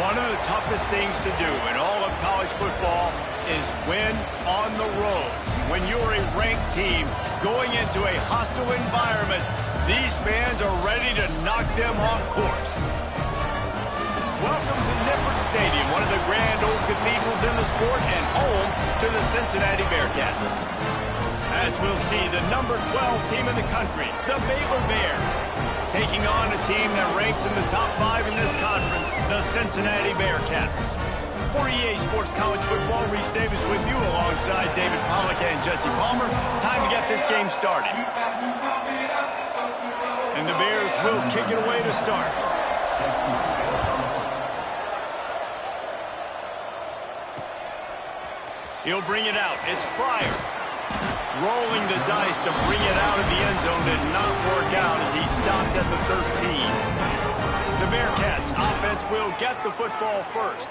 One of the toughest things to do in all of college football is win on the road. When you're a ranked team going into a hostile environment, these fans are ready to knock them off course. Welcome to Nippert Stadium, one of the grand old cathedrals in the sport and home to the Cincinnati Bearcats. As we'll see, the number 12 team in the country, the Baylor Bears, taking on a team that ranks in the top 5 in this conference, the Cincinnati Bearcats. For EA Sports College Football, Reese Davis with you alongside David Pollack and Jesse Palmer. Time to get this game started. And the Bears will kick it away to start. He'll bring it out. It's Pryor. Rolling the dice to bring it out of the end zone did not work out as he stopped at the 13. The Bearcats offense will get the football first.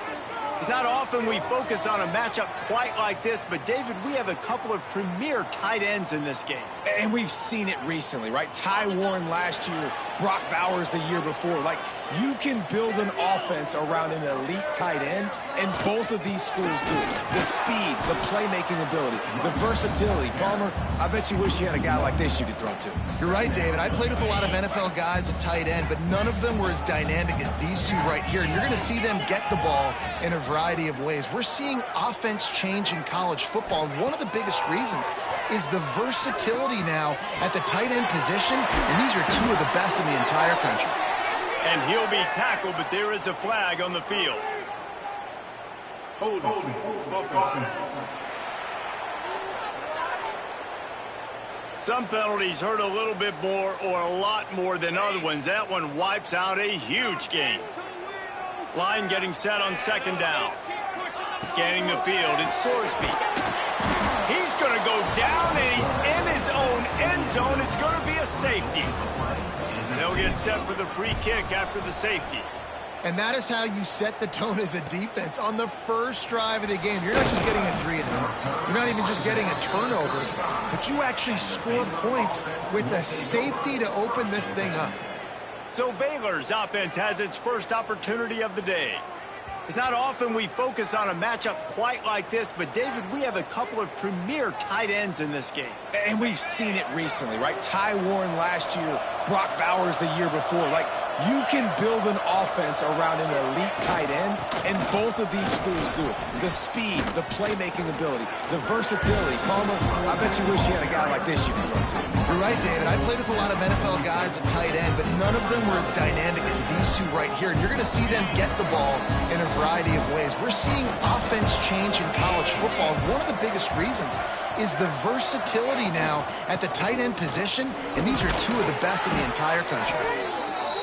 It's not often we focus on a matchup quite like this, but David, we have a couple of premier tight ends in this game. And we've seen it recently, right? Ty Warren last year, Brock Bowers the year before. Like, you can build an offense around an elite tight end, and both of these schools do it. The speed, the playmaking ability, the versatility. Palmer, I bet you wish you had a guy like this you could throw to. You're right, David. I played with a lot of NFL guys at tight end, but none of them were as dynamic as these two right here. And you're going to see them get the ball in a variety of ways. We're seeing offense change in college football, and one of the biggest reasons is the versatility now at the tight end position, and these are two of the best in the entire country. And he'll be tackled, but there is a flag on the field. Hold. Some penalties hurt a little bit more or a lot more than other ones. That one wipes out a huge game. Line getting set on second down. Scanning the field, it's Sorsby. He's going to go down, and he's in his own end zone. It's going to be a safety. They'll get set for the free kick after the safety. And that is how you set the tone as a defense. On the first drive of the game, you're not just getting a 3-and-out. You're not even just getting a turnover, but you actually score points with a safety to open this thing up. So Baylor's offense has its first opportunity of the day. It's not often we focus on a matchup quite like this, but David, we have a couple of premier tight ends in this game. And we've seen it recently, right? Ty Warren last year, Brock Bowers the year before. Like, you can build an offense around an elite tight end, and both of these schools do it. The speed, the playmaking ability, the versatility. Palmer, I bet you wish you had a guy like this you could throw to. You're right, David. I played with a lot of NFL guys at tight end, but none of them were as dynamic as these two right here. And you're going to see them get the ball in a variety of ways. We're seeing offense change in college football. One of the biggest reasons is the versatility now at the tight end position, and these are two of the best in the entire country.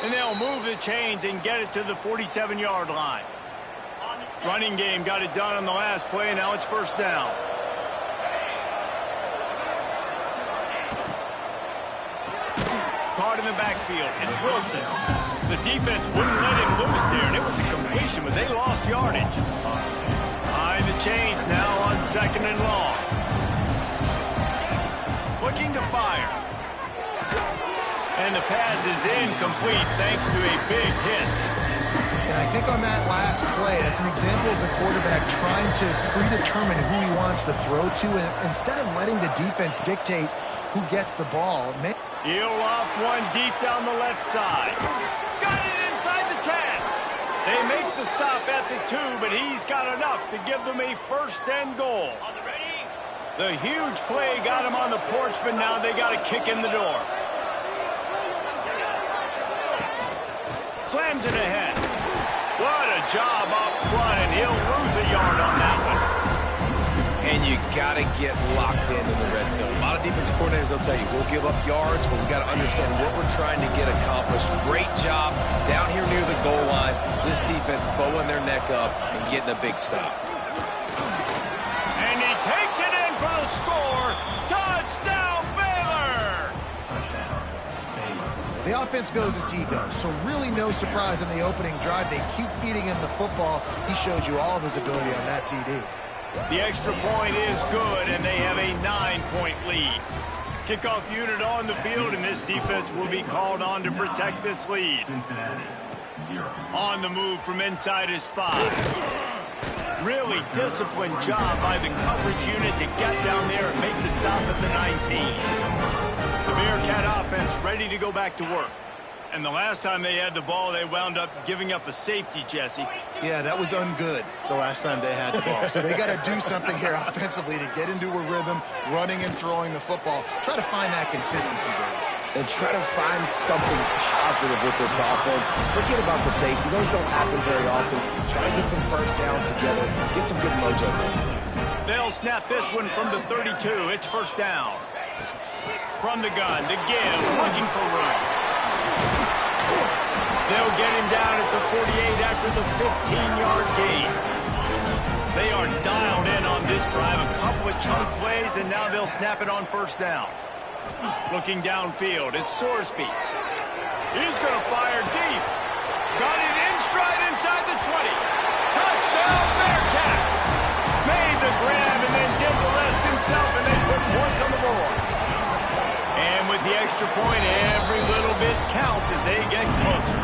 And they'll move the chains and get it to the 47-yard line. Running game got it done on the last play, and now it's first down. Caught in the backfield. It's Wilson. The defense wouldn't let him loose there, and it was a completion, but they lost yardage. Behind the chains now on second and long. Looking to fire. And the pass is incomplete thanks to a big hit. And I think on that last play, that's an example of the quarterback trying to predetermine who he wants to throw to, and instead of letting the defense dictate who gets the ball. He'll loft one deep down the left side. Got it inside the 10. They make the stop at the 2, but he's got enough to give them a first and goal. The huge play got him on the porch, but now they got a kick in the door. Slams it ahead. What a job up front, and he'll lose a yard on that one. And you got to get locked in the red zone. A lot of defensive coordinators will tell you, we'll give up yards, but we got to understand what we're trying to get accomplished. Great job down here near the goal line. This defense bowing their neck up and getting a big stop. And he takes it in for the score. Touchdown, Baylor! The offense goes as he goes, so really no surprise in the opening drive. They keep feeding him the football. He showed you all of his ability on that TD. The extra point is good, and they have a 9-point lead. Kickoff unit on the field, and this defense will be called on to protect this lead. On the move from inside his 5. Really disciplined job by the coverage unit to get down there and make the stop at the 19. The Bearcat offense ready to go back to work. And the last time they had the ball, they wound up giving up a safety, Jesse. Yeah, that was ungood the last time they had the ball. So they got to do something here offensively to get into a rhythm, running and throwing the football. Try to find that consistency, Brady. And try to find something positive with this offense. Forget about the safety. Those don't happen very often. Try to get some first downs together. Get some good mojo going. They'll snap this one from the 32. It's first down. From the gun to give, looking for room. They'll get him down at the 48 after the 15-yard gain. They are dialed in on this drive. A couple of chunk plays, and now they'll snap it on first down. Looking downfield, it's Sorsby. He's going to fire deep. Got it in stride inside the 20. Touchdown, Bearcats! Made the grab and then did the rest himself, and they put points on the board. And with the extra point, every little bit counts as they get closer.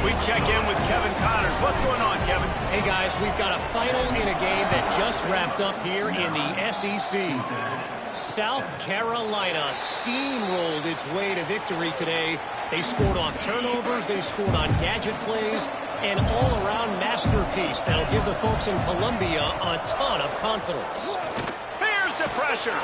We check in with Kevin Connors. What's going on, Kevin? Hey, guys, we've got a final in a game that just wrapped up here in the SEC. South Carolina steamrolled its way to victory today. They scored off turnovers, they scored on gadget plays, an all-around masterpiece that'll give the folks in Columbia a ton of confidence. Here's the pressure.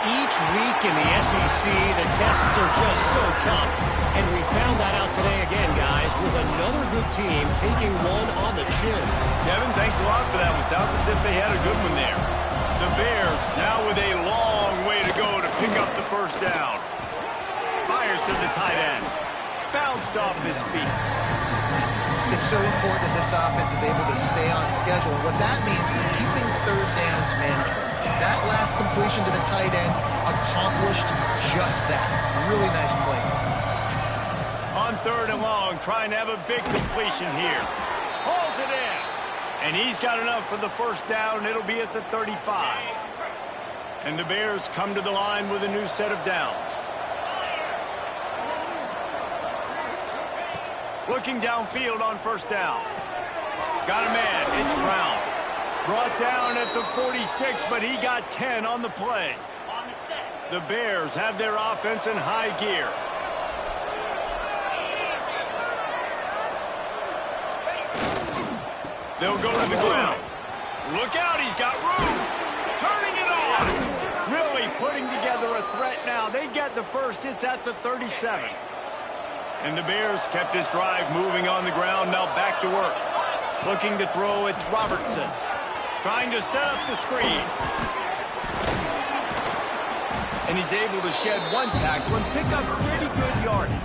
Each week in the SEC, the tests are just so tough, and we found that out today again, guys, with another good team taking one on the chin. Kevin, thanks a lot for that one. Sounds as if they had a good one there. The Bears now with a long way to go to pick up the first down. Fires to the tight end. Bounced off his feet. It's so important that this offense is able to stay on schedule. And what that means is keeping third downs manageable. That last completion to the tight end accomplished just that. Really nice play. On third and long, trying to have a big completion here. Hauls it in. And he's got enough for the first down. It'll be at the 35. And the Bears come to the line with a new set of downs. Looking downfield on first down. Got a man. It's Brown. Brought down at the 46, but he got 10 on the play. The Bears have their offense in high gear. They'll go to the ground. Look out, he's got room. Turning it on. Really putting together a threat now. They get the first. It's at the 37. And the Bears kept this drive moving on the ground. Now back to work. Looking to throw, it's Robertson. Trying to set up the screen. And he's able to shed one tackle and pick up pretty good yardage.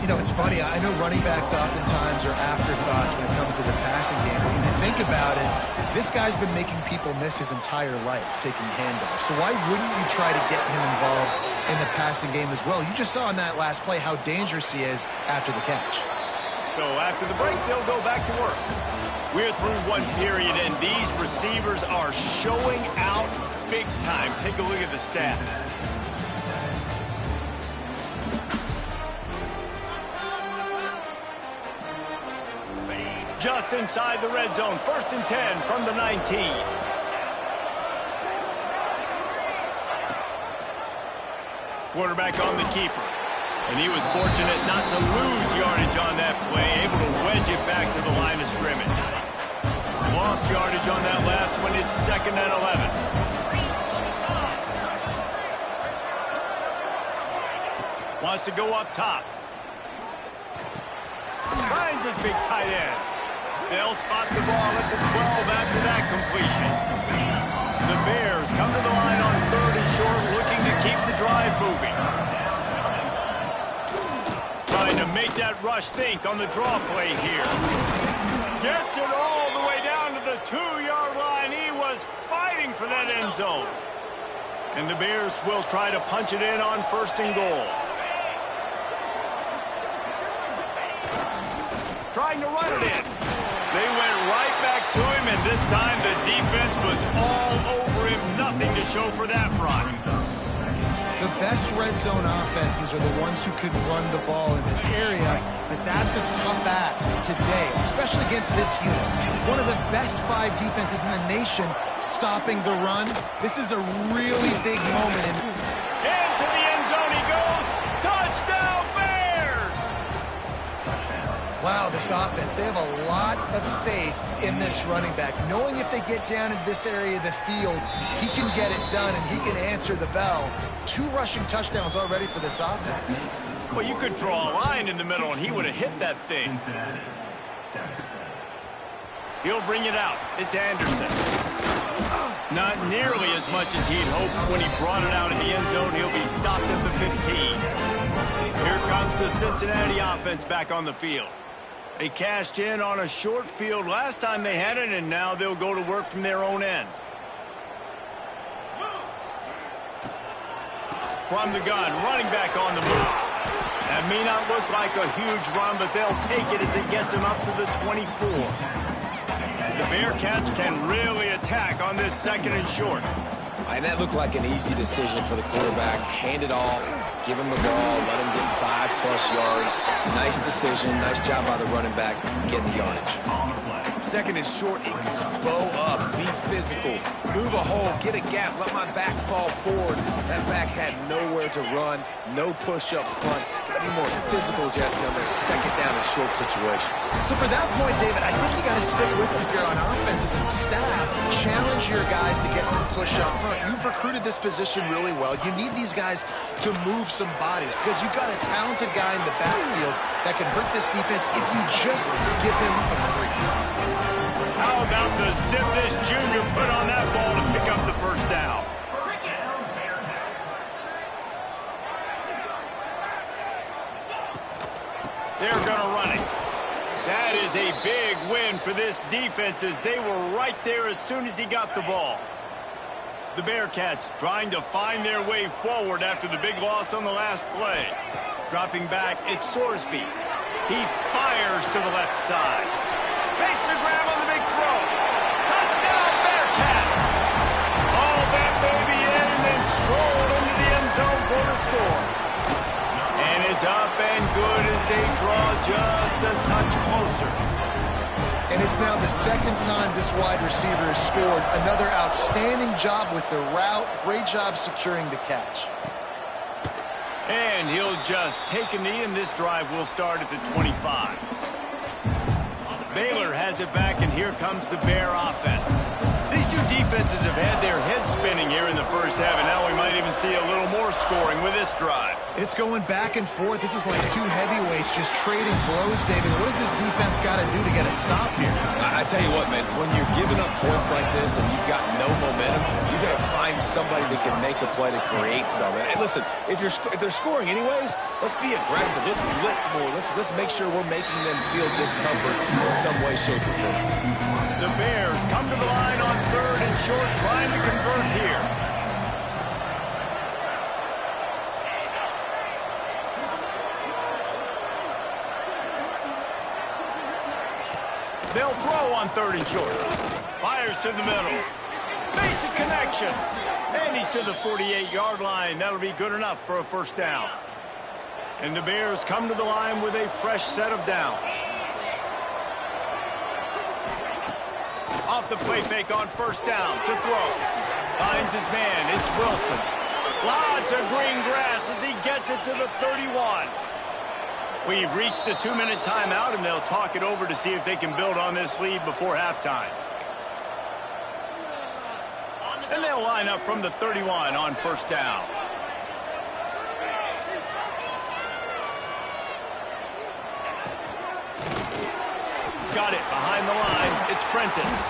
You know, it's funny. I know running backs oftentimes are afterthoughts when it comes to the passing game. But when you think about it, this guy's been making people miss his entire life taking handoffs. So why wouldn't you try to get him involved in the passing game as well? You just saw in that last play how dangerous he is after the catch. So after the break, they'll go back to work. We're through one period, and these receivers are showing out big time. Take a look at the stats. Just inside the red zone. 1st and 10 from the 19. Quarterback on the keeper. And he was fortunate not to lose yardage on that play. Able to wedge it back to the line of scrimmage. Lost yardage on that last one. It's 2nd and 11. Wants to go up top. Finds his big tight end. They'll spot the ball at the 12 after that completion. The Bears come to the line on 3rd and short, looking to keep the drive moving. Trying to make that rush think on the draw play here. Gets it all the way down to the 2-yard line. He was fighting for that end zone. And the Bears will try to punch it in on 1st and goal. Trying to run it in. They went right back to him, and this time the defense was all over him. Nothing to show for that run. The best red zone offenses are the ones who can run the ball in this area, but that's a tough ask today, especially against this unit. One of the best 5 defenses in the nation stopping the run. This is a really big moment. Into the end zone he goes. Touchdown, Bears! Wow, this offense, they have a lot of faith in this running back, knowing if they get down into this area of the field, he can get it done and he can answer the bell. 2 rushing touchdowns already for this offense. Well, you could draw a line in the middle and he would have hit that thing. He'll bring it out. It's Anderson. Not nearly as much as he'd hoped when he brought it out in the end zone. He'll be stopped at the 15. Here comes the Cincinnati offense back on the field. They cashed in on a short field last time they had it, and now they'll go to work from their own end. From the gun, running back on the move. That may not look like a huge run, but they'll take it as it gets him up to the 24. The Bearcats can really attack on this 2nd and short. And that looked like an easy decision for the quarterback. Hand it off, give him the ball, let him get 5+ yards. Nice decision, nice job by the running back, getting the yardage. 2nd and short, it goes bow up, be physical, move a hole, get a gap, let my back fall forward. That back had nowhere to run, no push up front. Gotta be more physical, Jesse, on those 2nd down and short situations. So for that point, David, I think you got to stick with it if you're on offenses and staff. Challenge your guys to get some push up front. You've recruited this position really well. You need these guys to move some bodies because you've got a talented guy in the backfield that can hurt this defense if you just give him a crease. How about the zip this junior put on that ball to pick up the 1st down? They're going to run it. That is a big win for this defense as they were right there as soon as he got the ball. The Bearcats trying to find their way forward after the big loss on the last play. Dropping back, it's Sorsby. He fires to the left side. Makes the grab on the big throw. Touchdown, Bearcats! All that baby in and then strolled into the end zone for the score. And it's up and good as they draw just a touch closer. And it's now the 2nd time this wide receiver has scored. Another outstanding job with the route. Great job securing the catch. And he'll just take a knee, and this drive will start at the 25. Baylor has it back, and here comes the Bear offense. These 2 defenses have had their heads spinning here in the 1st half, and now we might even see a little more scoring with this drive. It's going back and forth. This is like 2 heavyweights just trading blows, David. What does this defense got to do to get a stop here? I tell you what, man, when you're giving up points like this and you've got no momentum, you got to find somebody that can make a play to create something. And listen, if they're scoring anyways, let's be aggressive. Let's blitz more. Let's make sure we're making them feel discomfort in some way, shape, or form. The Bears come to the line on 3rd and short, trying to convert here. They'll throw on 3rd and short. Fires to the middle. Makes a connection. And he's to the 48-yard line. That'll be good enough for a 1st down. And the Bears come to the line with a fresh set of downs. Off the play fake on 1st down to throw. Finds his man. It's Wilson. Lots of green grass as he gets it to the 31. We've reached the 2-minute timeout, and they'll talk it over to see if they can build on this lead before halftime. And they'll line up from the 31 on 1st down. Got it behind the line. It's Prentice.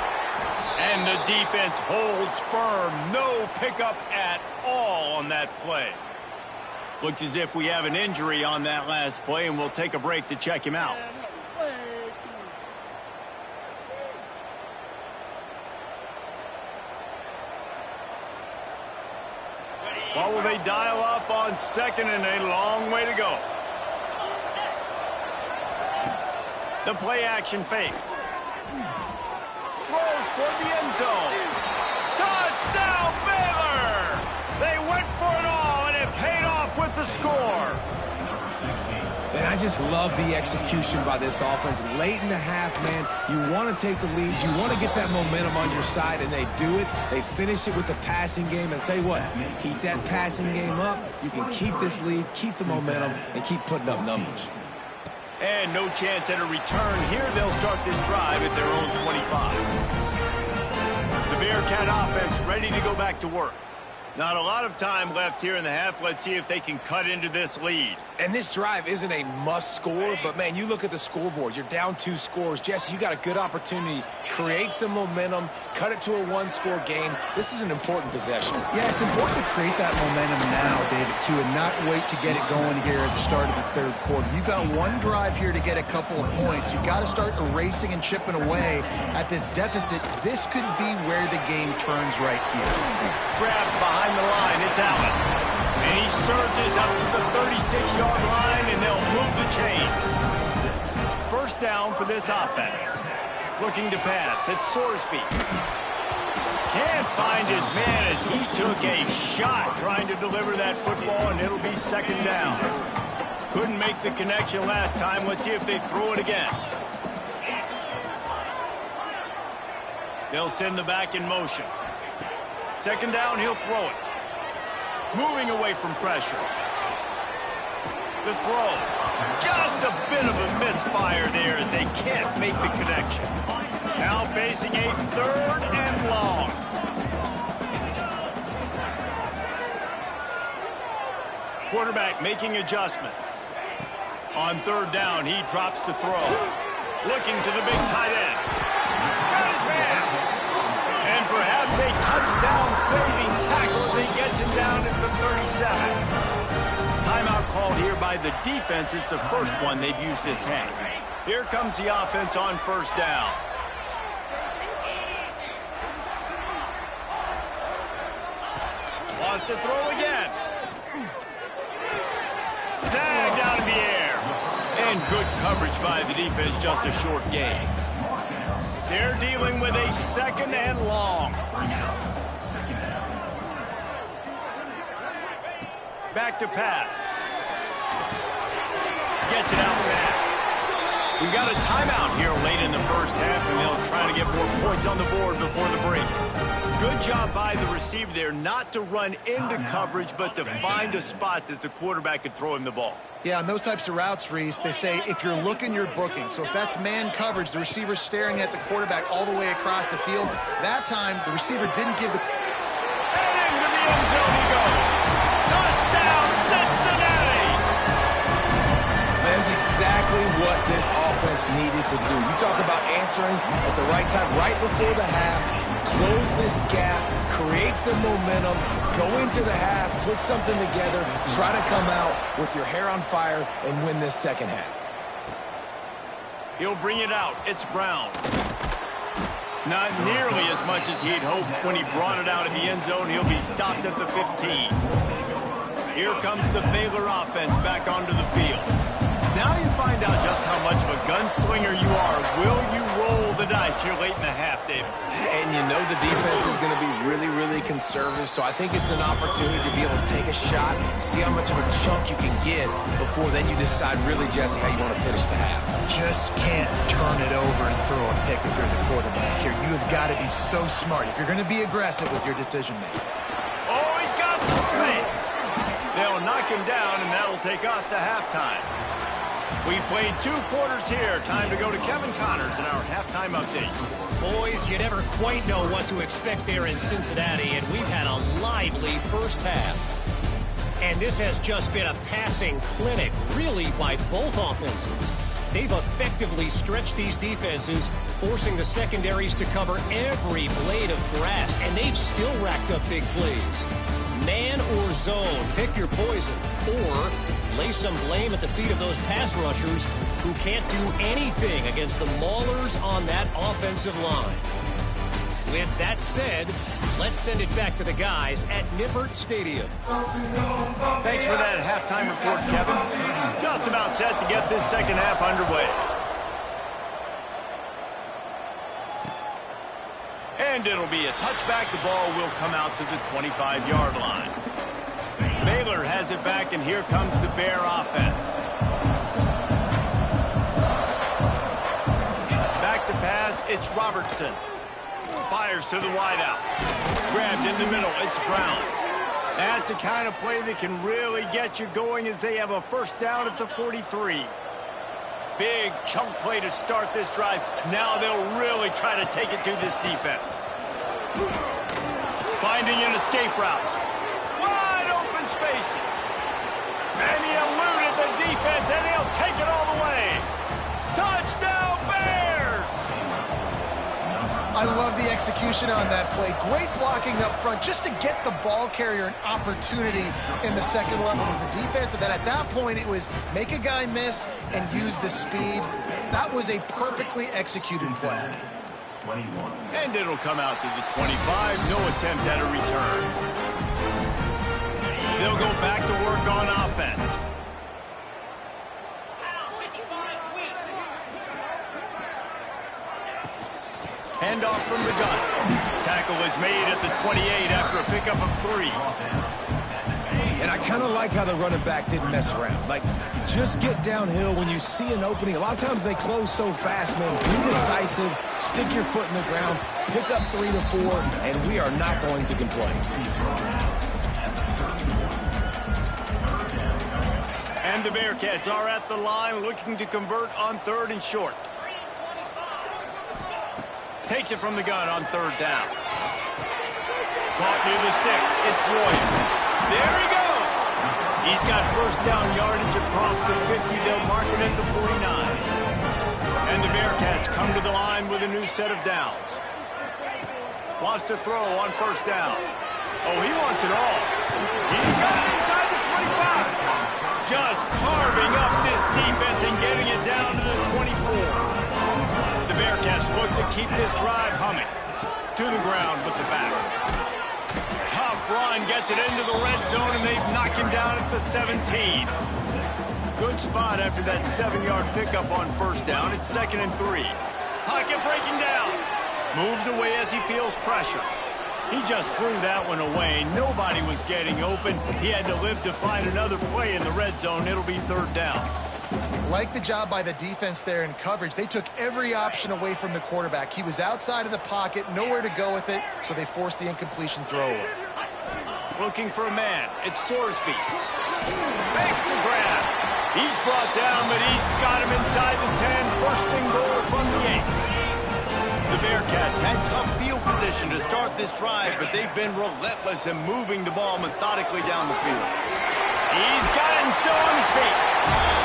And the defense holds firm. No pickup at all on that play. Looks as if we have an injury on that last play, and we'll take a break to check him out. What will they dial up on 2nd and a long way to go? The play action fake. Throws toward the end zone. Touchdown, Baylor! They went for it all, and it paid off. with the score. And I just love the execution by this offense. Late in the half, man, you want to take the lead. You want to get that momentum on your side, and they do it. They finish it with the passing game. And I'll tell you what, keep that passing game up. You can keep this lead, keep the momentum, and keep putting up numbers. And no chance at a return here. They'll start this drive at their own 25. The Bearcat offense ready to go back to work. Not a lot of time left here in the half. Let's see if they can cut into this lead. And this drive isn't a must score, but, man, you look at the scoreboard. You're down 2 scores. Jesse, you got a good opportunity. Create some momentum. Cut it to a 1-score game. This is an important possession. Yeah, it's important to create that momentum now, David, too, and not wait to get it going here at the start of the third quarter. You've got one drive here to get a couple of points. You've got to start erasing and chipping away at this deficit. This could be where the game turns right here. Grabbed behind the line. It's Allen. And he surges up to the 36-yard line, and they'll move the chain. First down for this offense. Looking to pass. It's Sorsby. Can't find his man as he took a shot trying to deliver that football, and it'll be second down. Couldn't make the connection last time. Let's see if they throw it again. They'll send the back in motion. Second down, he'll throw it. Moving away from pressure. The throw. Just a bit of a misfire there as they can't make the connection. Now facing a third and long. Quarterback making adjustments. On third down, he drops to throw. Looking to the big tight end. Got his man. And perhaps a touchdown-saving tackle as he gets him down at the 37. Timeout called here by the defense. It's the first one they've used this half. Here comes the offense on first down. Lost to throw again. Snagged out of the air. And good coverage by the defense, just a short gain. They're dealing with a second and long. Back to pass. Gets it out fast. We've got a timeout here late in the first half, and they'll try to get more points on the board before the break. Good job by the receiver there not to run into coverage, but to find a spot that the quarterback could throw him the ball. Yeah, on those types of routes, Reese, they say if you're looking, you're booking. So if that's man coverage, the receiver's staring at the quarterback all the way across the field. That time, the receiver didn't give the... And into the end zone he goes. Touchdown, Cincinnati! That's exactly what this offense needed to do. You talk about answering at the right time, right before the half. Close this gap, create some momentum, go into the half, put something together, try to come out with your hair on fire and win this second half. He'll bring it out. It's Brown. Not nearly as much as he'd hoped when he brought it out in the end zone. He'll be stopped at the 15. Here comes the Baylor offense back onto the field. Now you find out just how much of a gunslinger you are. Will you roll the dice here late in the half, David? And you know the defense is going to be really, really conservative, so I think it's an opportunity to be able to take a shot, see how much of a chunk you can get before then you decide really, Jesse, how you want to finish the half. Just can't turn it over and throw a pick if you're the quarterback here. You have got to be so smart if you're going to be aggressive with your decision-making. Oh, he's got some space. They'll knock him down, and that'll take us to halftime. We played 2 quarters here. Time to go to Kevin Connors in our halftime update. Boys, you never quite know what to expect there in Cincinnati, and we've had a lively first half. And this has just been a passing clinic, really, by both offenses. They've effectively stretched these defenses, forcing the secondaries to cover every blade of grass, and they've still racked up big plays. Man or zone, pick your poison, or lay some blame at the feet of those pass rushers who can't do anything against the maulers on that offensive line. With that said, let's send it back to the guys at Nippert Stadium. Thanks for that halftime report, Kevin. Just about set to get this second half underway. And it'll be a touchback. The ball will come out to the 25-yard line. Baylor has it back, and here comes the Bear offense. Back to pass, it's Robertson. Fires to the wideout. Grabbed in the middle, it's Brown. That's the kind of play that can really get you going as they have a first down at the 43. Big chunk play to start this drive. Now they'll really try to take it to this defense. Finding an escape route. Wide open spaces. And he eluded the defense, and he'll take it all the way. Touchdown, Bears! I love the execution on that play. Great blocking up front just to get the ball carrier an opportunity in the second level of the defense. And then at that point, it was make a guy miss and use the speed. That was a perfectly executed play. And it'll come out to the 25. No attempt at a return. They'll go back to work on offense. Handoff from the gun. Tackle is made at the 28 after a pickup of 3. And I kind of like how the running back didn't mess around. Like, just get downhill when you see an opening. A lot of times they close so fast, man. Be decisive, stick your foot in the ground, pick up 3 to 4, and we are not going to complain. And the Bearcats are at the line looking to convert on 3rd and short. Takes it from the gun on 3rd down. Caught near the sticks. It's Roy. There he goes. He's got first down yardage across the 50. They'll mark it at the 49. And the Bearcats come to the line with a new set of downs. Wants to throw on 1st down. Oh, he wants it all. He's got it inside the 25. Just carving up this defense and getting it down to the 24. The Bearcats look to keep this drive humming. To the ground with the back. Tough run, gets it into the red zone, and they knock him down at the 17. Good spot after that 7-yard pickup on 1st down. It's 2nd and 3. Pocket breaking down. Moves away as he feels pressure. He just threw that one away. Nobody was getting open. He had to live to find another play in the red zone. It'll be 3rd down. Like the job by the defense there in coverage. They took every option away from the quarterback. He was outside of the pocket, nowhere to go with it, so they forced the incompletion throw away. Looking for a man. It's Sorsby. Makes the grab. He's brought down, but he's got him inside the 10. 1st and goal from the 8. The Bearcats had tough field position to start this drive, but they've been relentless in moving the ball methodically down the field. He's got it and still on his feet.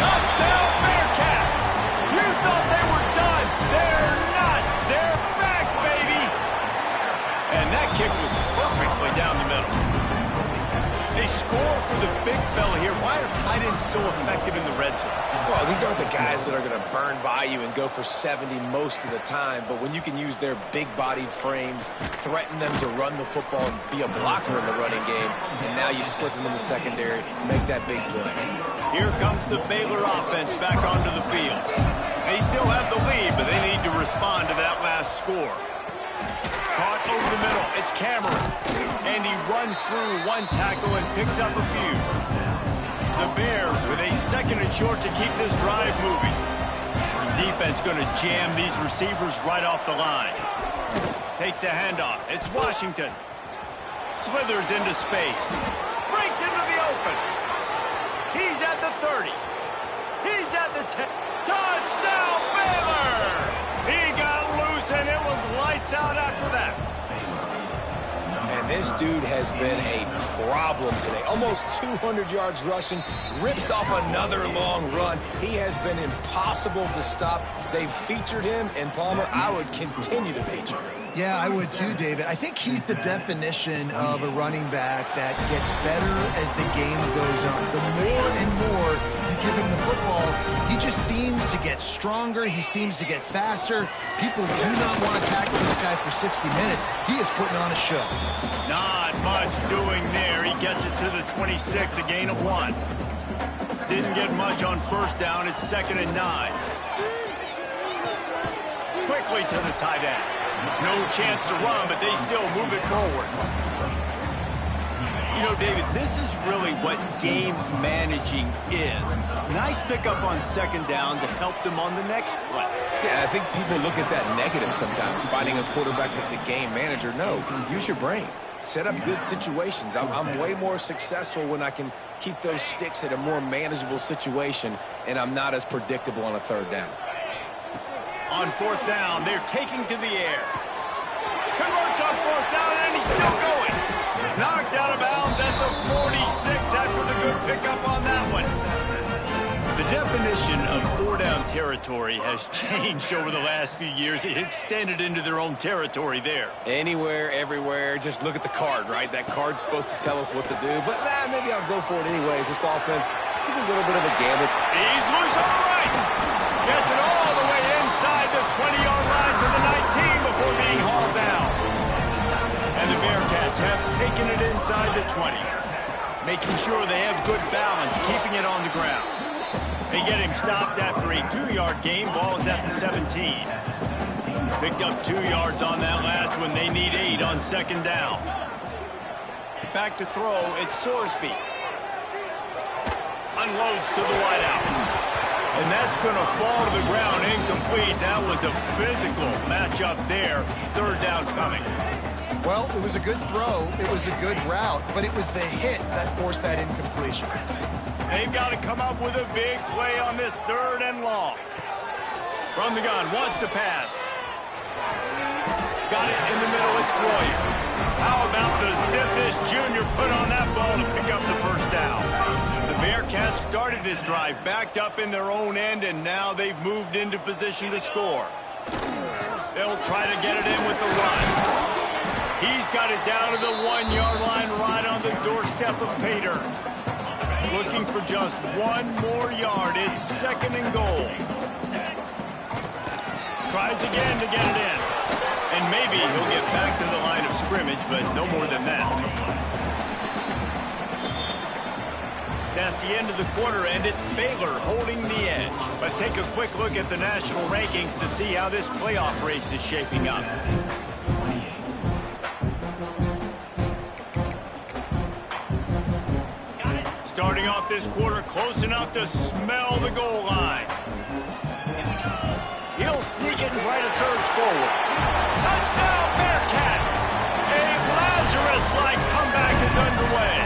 Touchdown, Bearcats! You thought they were done. They're not. They're back, baby! And that kick was perfectly down the middle. They score for the big fella here. Why are tight ends so effective in the red zone? Well, these aren't the guys that are going to burn by you and go for 70 most of the time, but when you can use their big-bodied frames, threaten them to run the football and be a blocker in the running game, and now you slip them in the secondary, make that big play. Here comes the Baylor offense back onto the field. They still have the lead, but they need to respond to that last score. Caught over the middle. It's Cameron. And he runs through one tackle and picks up a few. The Bears with a 2nd and short to keep this drive moving. The defense going to jam these receivers right off the line. Takes a handoff. It's Washington. Slithers into space. Breaks into the open. He's at the 30. He's at the 10. Touchdown, Baylor! He got loose, and it was lights out after that. And this dude has been a problem today. Almost 200 yards rushing, rips off another long run. He has been impossible to stop. They've featured him, and Palmer, I would continue to feature him. Yeah, I would too, David. I think he's the definition of a running back that gets better as the game goes on. The more and more you give him the football, he just seems to get stronger. He seems to get faster. People do not want to tackle this guy for 60 minutes. He is putting on a show. Not much doing there. He gets it to the 26, a gain of 1. Didn't get much on 1st down. It's 2nd and 9. Quickly to the tight end. No chance to run, but they still move it forward. You know, David, this is really what game managing is. Nice pickup on second down to help them on the next play. Yeah, I think people look at that negative sometimes, finding a quarterback that's a game manager. No, use your brain. Set up good situations. I'm way more successful when I can keep those sticks at a more manageable situation, and I'm not as predictable on a third down. On fourth down, they're taking to the air. Converts on fourth down, and he's still going. Knocked out of bounds at the 46 after the good pickup on that one. The definition of four-down territory has changed over the last few years. It extended into their own territory there. Anywhere, everywhere, just look at the card, right? That card's supposed to tell us what to do, but maybe I'll go for it anyways. This offense took a little bit of a gamble. He's loose on the right. Gets it all the way inside the 20-yard line to the 19 before being hauled down. And the Bearcats have taken it inside the 20, making sure they have good balance, keeping it on the ground. They get him stopped after a 2-yard gain. Ball is at the 17. Picked up 2 yards on that last one. They need 8 on second down. Back to throw. It's Sorsby. Unloads to the wideout. And that's going to fall to the ground incomplete. That was a physical matchup there. Third down coming. Well, it was a good throw. It was a good route, but it was the hit that forced that incompletion. They've got to come up with a big play on this third and long. From the gun, wants to pass. Got it in the middle, it's Royer. How about the zip this junior put on that ball to pick up the first down? The Bearcats started this drive, backed up in their own end, and now they've moved into position to score. They'll try to get it in with the run. He's got it down to the 1-yard line right on the doorstep of Pater. Looking for just 1 more yard. It's second and goal. Tries again to get it in. And maybe he'll get back to the line of scrimmage, but no more than that. That's the end of the quarter, and it's Baylor holding the edge. Let's take a quick look at the national rankings to see how this playoff race is shaping up. Starting off this quarter close enough to smell the goal line. He'll sneak it and try to surge forward. Touchdown, Bearcats! A Lazarus-like comeback is underway.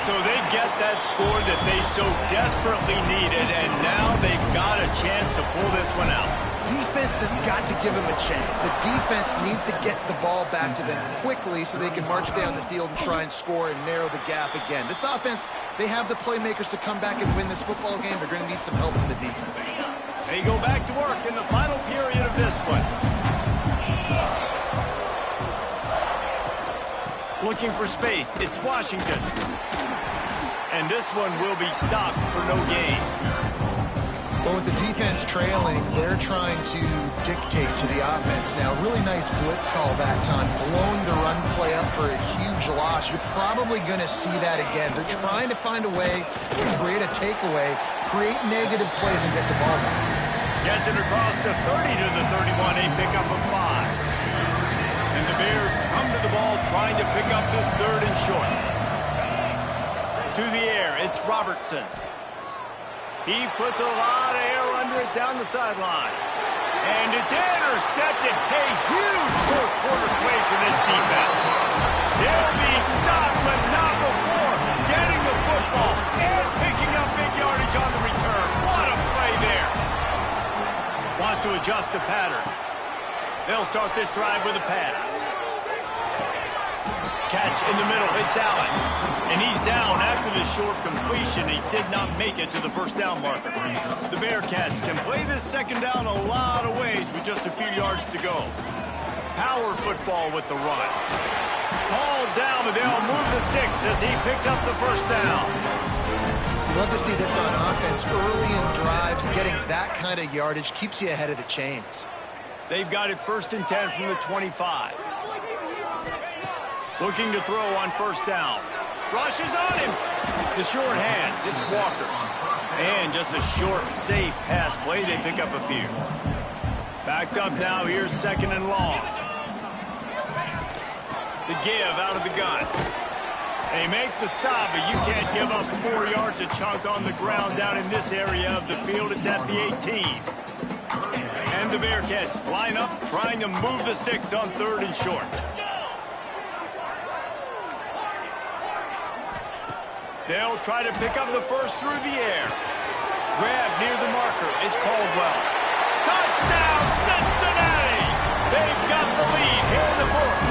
So they get that score that they so desperately needed, and now they've got a chance to pull this one out. Defense has got to give them a chance. The defense needs to get the ball back to them quickly so they can march down the field and try and score and narrow the gap again. This offense, they have the playmakers to come back and win this football game. They're going to need some help from the defense. They go back to work in the final period of this one. Looking for space. It's Washington. And this one will be stopped for no gain. Well, with the defense trailing, they're trying to dictate to the offense now. Really nice blitz call that time, blowing the run play up for a huge loss. You're probably going to see that again. They're trying to find a way to create a takeaway, create negative plays, and get the ball back. Gets it across the 30 to the 31, a pickup of 5. And the Bears come to the ball trying to pick up this third and short. To the air, it's Robertson. He puts a lot of air under it down the sideline. And it's intercepted. A huge fourth quarter play for this defense. They'll be stopped, but not before getting the football and picking up big yardage on the return. What a play there. Wants to adjust the pattern. They'll start this drive with a pass. Catch in the middle, it's Allen. And he's down after the short completion. He did not make it to the first down marker. The Bearcats can play this second down a lot of ways with just a few yards to go. Power football with the run. Hauled down, but they'll move the sticks as he picks up the first down. Love to see this on offense. Early in drives, getting that kind of yardage keeps you ahead of the chains. They've got it first and 10 from the 25. Looking to throw on first down. Rushes on him. The short hands. It's Walker. And just a short, safe pass play. They pick up a few. Backed up now. Here's second and long. The give out of the gun. They make the stop, but you can't give up 4 yards a chunk on the ground down in this area of the field. It's at the 18. And the Bearcats line up, trying to move the sticks on 3rd and short. They'll try to pick up the first through the air. Grab near the marker. It's Caldwell. Touchdown, Cincinnati! They've got the lead here in the 4th.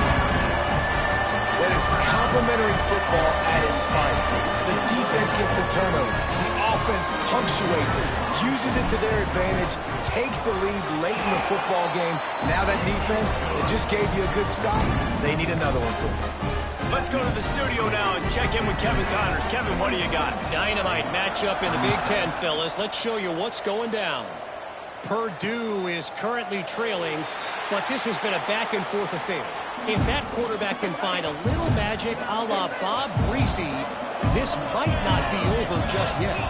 That is complimentary football at its finest. The defense gets the turnover. The offense punctuates it, uses it to their advantage, takes the lead late in the football game. Now that defense, it just gave you a good stop. They need another one for you. Let's go to the studio now and check in with Kevin Connors. Kevin, what do you got? Dynamite matchup in the Big Ten, fellas. Let's show you what's going down. Purdue is currently trailing, but this has been a back-and-forth affair. If that quarterback can find a little magic a la Bob Greasy, this might not be over just yet.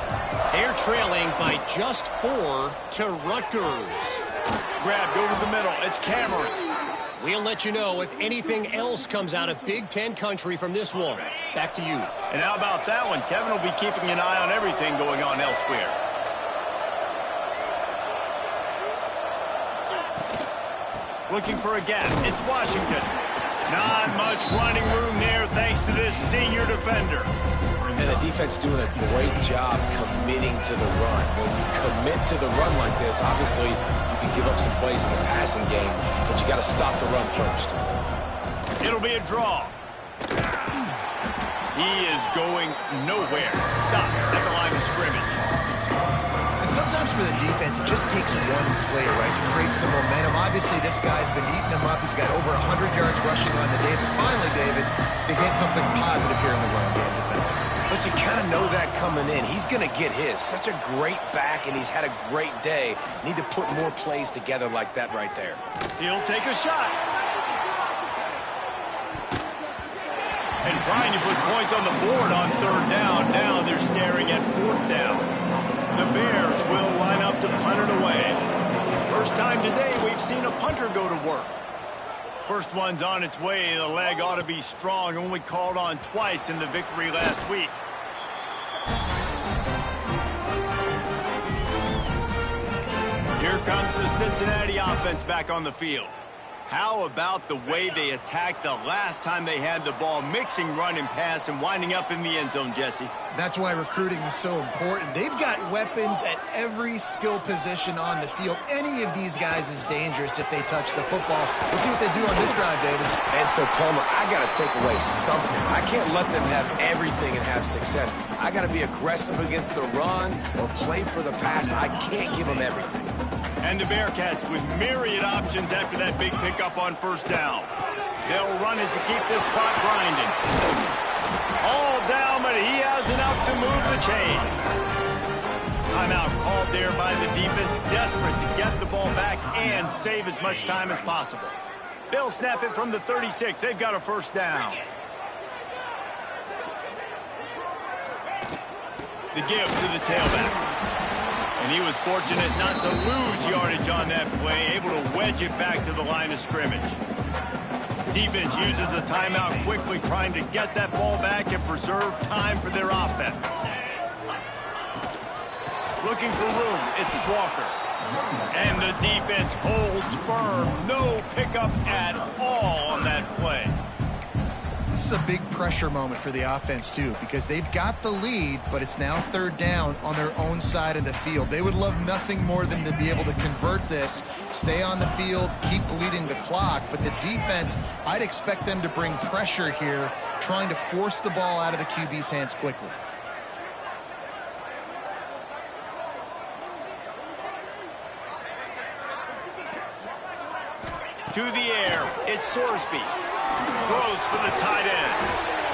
They're trailing by just 4 to Rutgers. Grabbed over the middle. It's Cameron. We'll let you know if anything else comes out of Big Ten country from this one. Back to you. And how about that one? Kevin will be keeping an eye on everything going on elsewhere. Looking for a gap. It's Washington. Not much running room there thanks to this senior defender. And the defense doing a great job committing to the run. When you commit to the run like this, obviously you can give up some plays in the passing game, but you got to stop the run first. It'll be a draw. He is going nowhere. Stop at the line of scrimmage. And sometimes for the defense, it just takes one play, right, to create some momentum. Obviously, this guy's been eating him up. He's got over 100 yards rushing on the day. But finally, David, they get something positive here in the run game defensively. But you kind of know that coming in. He's going to get his. Such a great back, and he's had a great day. Need to put more plays together like that right there. He'll take a shot. And trying to put points on the board on 3rd down. Now they're staring at 4th down. The Bears will line up to punt it away. First time today we've seen a punter go to work. First one's on its way. The leg ought to be strong. Only called on twice in the victory last week. Here comes the Cincinnati offense back on the field. How about the way they attacked the last time they had the ball, mixing run and pass and winding up in the end zone, Jesse? That's why recruiting is so important. They've got weapons at every skill position on the field. Any of these guys is dangerous if they touch the football. Let's see what they do on this drive, David. And so, Palmer, I got to take away something. I can't let them have everything and have success. I got to be aggressive against the run or play for the pass. I can't give them everything. And the Bearcats with myriad options after that big pickup on 1st down. They'll run it to keep this clock grinding. All down, but he has enough to move the chains. Timeout called there by the defense, desperate to get the ball back and save as much time as possible. They'll snap it from the 36. They've got a 1st down. The give to the tailback. And he was fortunate not to lose yardage on that play, able to wedge it back to the line of scrimmage. Defense uses a timeout quickly, trying to get that ball back and preserve time for their offense. Looking for room, it's Walker. And the defense holds firm. No pickup at all on that play. This is a big pressure moment for the offense, too, because they've got the lead, but it's now 3rd down on their own side of the field. They would love nothing more than to be able to convert this, stay on the field, keep bleeding the clock. But the defense, I'd expect them to bring pressure here, trying to force the ball out of the QB's hands quickly. To the air, it's Sorsby. Throws for the tight end.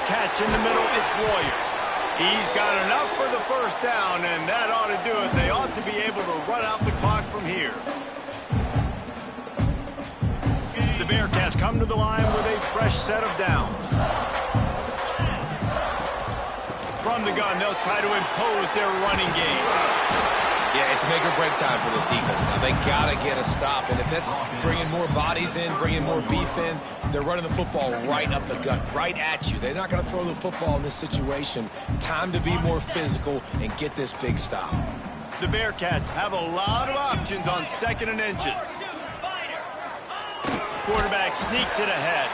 Catch in the middle, it's Royer. He's got enough for the 1st down, and that ought to do it. They ought to be able to run out the clock from here. The Bearcats come to the line with a fresh set of downs. From the gun, they'll try to impose their running game. Yeah, it's make or break time for this defense now. They got to get a stop. And if that's bringing more bodies in, bringing more beef in, they're running the football right up the gut, right at you. They're not going to throw the football in this situation. Time to be more physical and get this big stop. The Bearcats have a lot of options on 2nd and inches. Quarterback sneaks it ahead.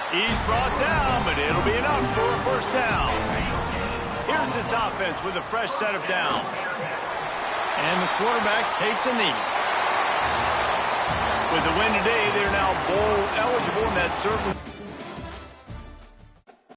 He's brought down, but it'll be enough for a first down. Here's this offense with a fresh set of downs. And the quarterback takes a knee. With the win today, they're now bowl eligible, and that's certainly